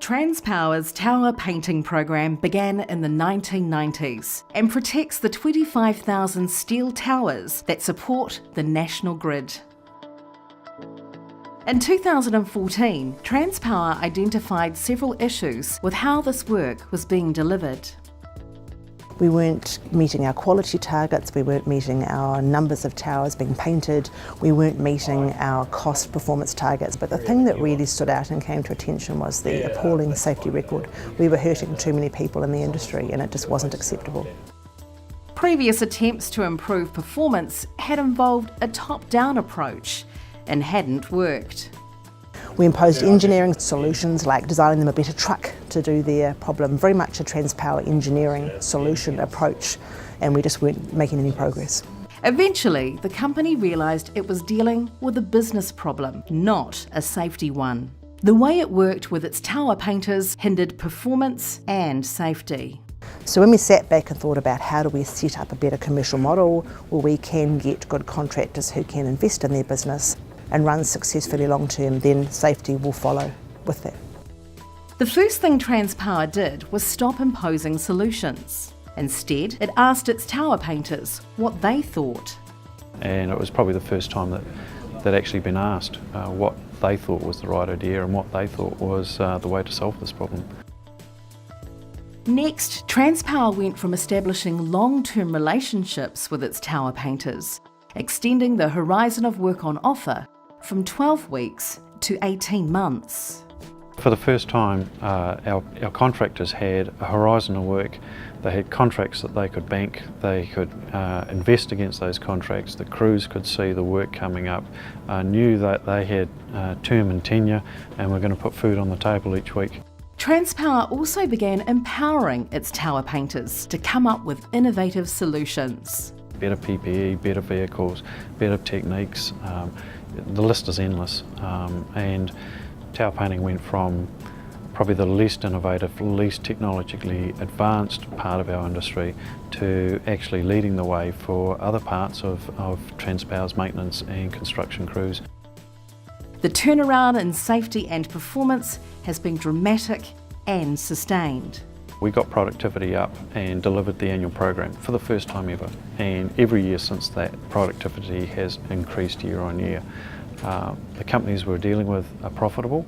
Transpower's tower painting program began in the 1990s and protects the 25,000 steel towers that support the national grid. In 2014, Transpower identified several issues with how this work was being delivered. We weren't meeting our quality targets, we weren't meeting our numbers of towers being painted, we weren't meeting our cost performance targets, but the thing that really stood out and came to attention was the appalling safety record. We were hurting too many people in the industry and it just wasn't acceptable. Previous attempts to improve performance had involved a top-down approach and hadn't worked. We imposed engineering solutions like designing them a better truck to do their problem, very much a Transpower engineering solution approach, and we just weren't making any progress. Eventually, the company realised it was dealing with a business problem, not a safety one. The way it worked with its tower painters hindered performance and safety. So when we sat back and thought about how do we set up a better commercial model where we can get good contractors who can invest in their business and run successfully long term, then safety will follow with that. The first thing Transpower did was stop imposing solutions. Instead, it asked its tower painters what they thought. And it was probably the first time that they'd actually been asked what they thought was the right idea and what they thought was the way to solve this problem. Next, Transpower went from establishing long-term relationships with its tower painters, extending the horizon of work on offer from 12 weeks to 18 months. For the first time, our contractors had a horizon of work. They had contracts that they could bank, they could invest against those contracts, the crews could see the work coming up, knew that they had term and tenure and were going to put food on the table each week. Transpower also began empowering its tower painters to come up with innovative solutions. Better PPE, better vehicles, better techniques, the list is endless, and tower painting went from probably the least innovative, least technologically advanced part of our industry to actually leading the way for other parts of Transpower's maintenance and construction crews. The turnaround in safety and performance has been dramatic and sustained. We got productivity up and delivered the annual program for the first time ever, and every year since that productivity has increased year on year. The companies we're dealing with are profitable,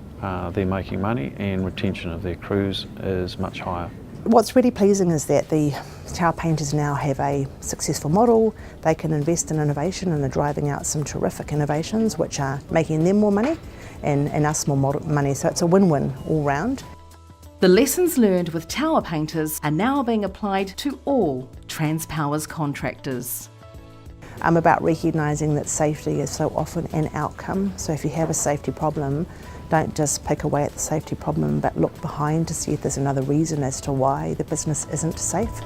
they're making money, and retention of their crews is much higher. What's really pleasing is that the tower painters now have a successful model, they can invest in innovation and are driving out some terrific innovations which are making them more money and us more money, so it's a win-win all round. The lessons learned with tower painters are now being applied to all Transpower's contractors. I'm about recognising that safety is so often an outcome, so if you have a safety problem, don't just pick away at the safety problem but look behind to see if there's another reason as to why the business isn't safe.